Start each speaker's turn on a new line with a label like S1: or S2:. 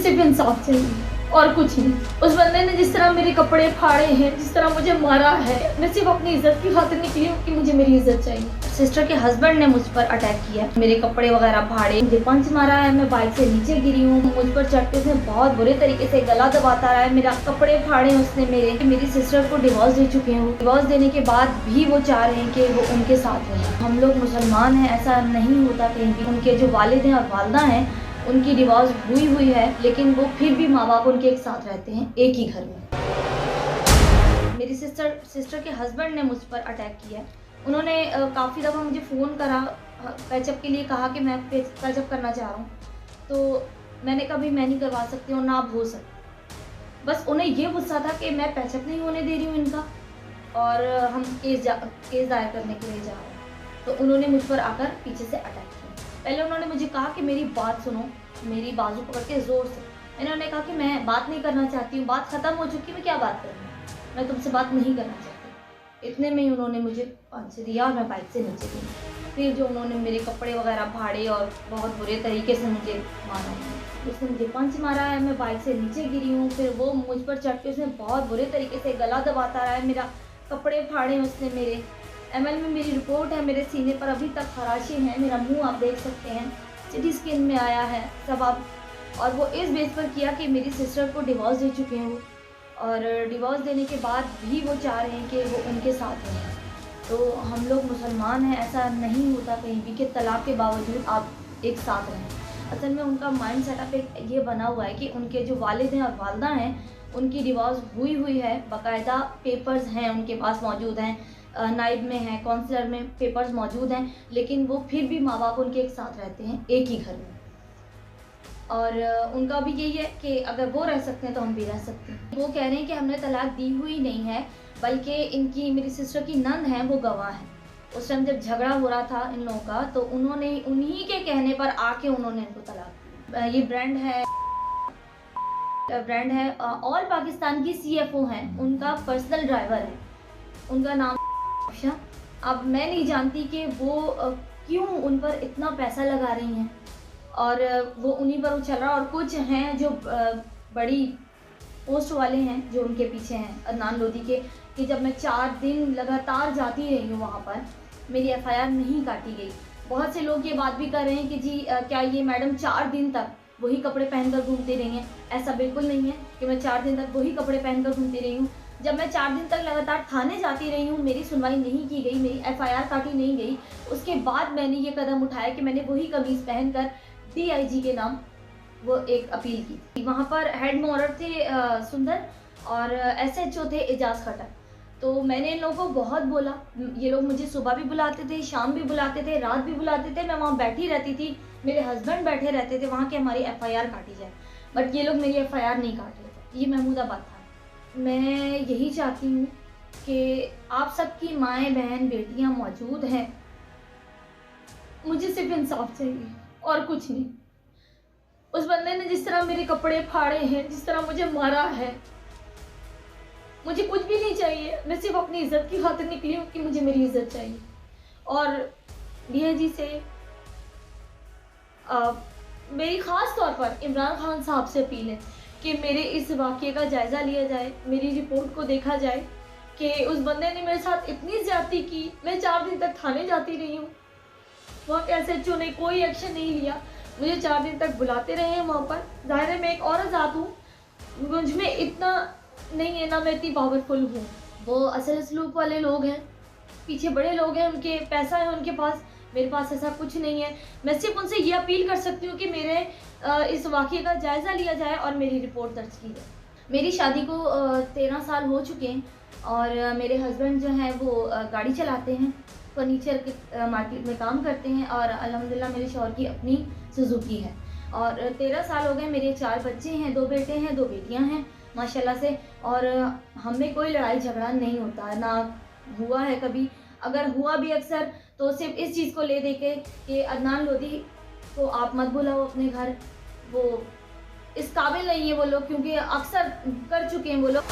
S1: सिर्फ इंसाफ चाहिए और कुछ नहीं। उस बंदे ने जिस तरह मेरे कपड़े फाड़े हैं, जिस तरह मुझे मारा है, मैं सिर्फ अपनी इज्जत की खातिर निकली हूँ कि मुझे मेरी इज्जत चाहिए। सिस्टर के हस्बैंड ने मुझ पर अटैक किया, मेरे कपड़े वगैरह फाड़े, मुझे पंच मारा है, मैं बाइक से नीचे गिरी हूँ, मुझ पर चढ़ के उसने बहुत बुरे तरीके से गला दबाता रहा है, मेरा कपड़े फाड़े उसने मेरी सिस्टर को डिवोर्स दे चुके हैं। डिवोर्स देने के बाद भी वो चाह रहे हैं कि वो उनके साथ रहें। हम लोग मुसलमान हैं, ऐसा नहीं होता कहीं भी। उनके जो वालिद हैं और वालदा हैं, उनकी डिवोर्स हुई है, लेकिन वो फिर भी माँ बाप उनके एक साथ रहते हैं, एक ही घर में। मेरी सिस्टर के हस्बैंड ने मुझ पर अटैक किया है। उन्होंने काफ़ी दफ़ा मुझे फ़ोन करा, पैचअप के लिए कहा कि मैं पैचअप करना चाह रहा हूँ, तो मैंने कहा भाई मैं नहीं करवा सकती और ना आप हो सकते। बस उन्हें ये गुस्सा था कि मैं पैचअप नहीं होने दे रही हूँ इनका, और हम केस दायर करने के लिए जा रहे हैं। तो उन्होंने मुझ पर आकर पीछे से अटैक किया। पहले उन्होंने मुझे कहा कि मेरी बात सुनो, मेरी बाजू पकड़ के ज़ोर से। मैंने कहा कि मैं बात नहीं करना चाहती हूँ, बात ख़त्म हो चुकी, मैं क्या बात करूँ, मैं तुमसे बात नहीं करना चाहती। इतने में ही उन्होंने मुझे पंच दिया और मैं बाइक से नीचे गिरी। फिर जो उन्होंने मेरे कपड़े वगैरह फाड़े और बहुत बुरे तरीके से मुझे मारा है। उसने मुझे पंच मारा है, मैं बाइक से नीचे गिरी हूँ। फिर वो मुझ पर चढ़ के उसने बहुत बुरे तरीके से गला दबाता रहा है, मेरा कपड़े फाड़े उसने मेरे। एमएल में मेरी रिपोर्ट है, मेरे सीने पर अभी तक खराशे हैं, मेरा मुंह आप देख सकते हैं, सिटी स्कैन में आया है सब आप। और वो इस बेस पर किया कि मेरी सिस्टर को डिवोर्स दे चुके हैं वो, और डिवोर्स देने के बाद भी वो चाह रहे हैं कि वो उनके साथ रहें। तो हम लोग मुसलमान हैं, ऐसा नहीं होता कहीं भी कि तलाक के बावजूद आप एक साथ रहें। असल में उनका माइंड सेटअप एक ये बना हुआ है कि उनके जो वालिद हैं और वालदा हैं, उनकी डिवोर्स हुई है, बाकायदा पेपर्स हैं उनके पास मौजूद हैं, नाइब में है, काउंसलर में पेपर्स मौजूद हैं, लेकिन वो फिर भी माँ बाप उनके एक साथ रहते हैं, एक ही घर में। और उनका भी यही है कि अगर वो रह सकते हैं तो हम भी रह सकते हैं। वो कह रहे हैं कि हमने तलाक दी हुई नहीं है, बल्कि इनकी मेरी सिस्टर की नंद है, वो गवाह है। उस टाइम जब झगड़ा हो रहा था इन लोगों का, तो उन्होंने उन्हीं के कहने पर आके उन्होंने इनको तलाक दी। ये ब्रांड है ऑल पाकिस्तान की CFO हैं, उनका पर्सनल ड्राइवर है, उनका नाम। अब मैं नहीं जानती कि वो क्यों उन पर इतना पैसा लगा रही हैं, और वो उन्हीं पर चल रहा। और कुछ हैं जो बड़ी पोस्ट वाले हैं जो उनके पीछे हैं, अदनान लोधी के, कि जब मैं 4 दिन लगातार जाती रही हूँ वहाँ पर, मेरी FIR नहीं काटी गई। बहुत से लोग ये बात भी कर रहे हैं कि जी क्या ये मैडम 4 दिन तक वही कपड़े पहनकर घूमती रही हैं। ऐसा बिल्कुल नहीं है कि मैं 4 दिन तक वही कपड़े पहनकर घूमती रही हूँ। जब मैं 4 दिन तक लगातार थाने जाती रही हूँ, मेरी सुनवाई नहीं की गई, मेरी FIR काटी नहीं गई, उसके बाद मैंने ये कदम उठाया कि मैंने वही कमीज़ पहनकर DIG के नाम वो एक अपील की थी। वहाँ पर हेड मोहर्रर थे सुंदर, और SHO थे एजाज खट्टर। तो मैंने इन लोगों को बहुत बोला, ये लोग मुझे सुबह भी बुलाते थे, शाम भी बुलाते थे, रात भी बुलाते थे, मैं वहाँ बैठी रहती थी, मेरे हस्बैंड बैठे रहते थे वहाँ कि हमारी FIR काटी जाए, बट ये लोग मेरी FIR नहीं काट रहे थे। ये महमूदाबाद था। मैं यही चाहती हूँ कि आप सबकी माएँ बहन बेटियाँ मौजूद हैं, मुझे सिर्फ इंसाफ चाहिए और कुछ नहीं। उस बंदे ने जिस तरह मेरे कपड़े फाड़े हैं, जिस तरह मुझे मारा है, मुझे कुछ भी नहीं चाहिए, मैं सिर्फ अपनी इज्जत की खातिर निकली हूँ कि मुझे मेरी इज्जत चाहिए। और DIG से मेरी ख़ास तौर पर इमरान खान साहब से अपील है कि मेरे इस वाक़ये का जायज़ा लिया जाए, मेरी रिपोर्ट को देखा जाए कि उस बंदे ने मेरे साथ इतनी ज़्यादती की। मैं 4 दिन तक थाने जाती रही हूँ, वहाँ के SHO ने कोई एक्शन नहीं लिया, मुझे 4 दिन तक बुलाते रहे हैं वहाँ पर। ज़ाहिर है मैं एक औरत ज़ात हूँ, मुझ में इतना नहीं है, ना मैं इतनी पावरफुल हूँ। वो असल सलूक वाले लोग हैं, पीछे बड़े लोग हैं, उनके पैसा है उनके पास, मेरे पास ऐसा कुछ नहीं है। मैं सिर्फ उनसे ये अपील कर सकती हूँ कि मेरे इस वाक़ये का जायज़ा लिया जाए और मेरी रिपोर्ट दर्ज की जाए। मेरी शादी को 13 साल हो चुके हैं, और मेरे हस्बैंड जो हैं वो गाड़ी चलाते हैं, फर्नीचर के मार्केट में काम करते हैं, और अल्हम्दुलिल्लाह मेरे शौहर की अपनी सुजुकी है। और 13 साल हो गए, मेरे 4 बच्चे हैं, 2 बेटे हैं, 2 बेटियां हैं माशाल्लाह से। और हम में कोई लड़ाई झगड़ा नहीं होता, ना हुआ है कभी। अगर हुआ भी अक्सर तो सिर्फ इस चीज़ को ले दे के कि अदनान लोधी को आप मत बुलाओ अपने घर, वो इस काबिल नहीं है वो लोग, क्योंकि अक्सर कर चुके हैं वो लोग।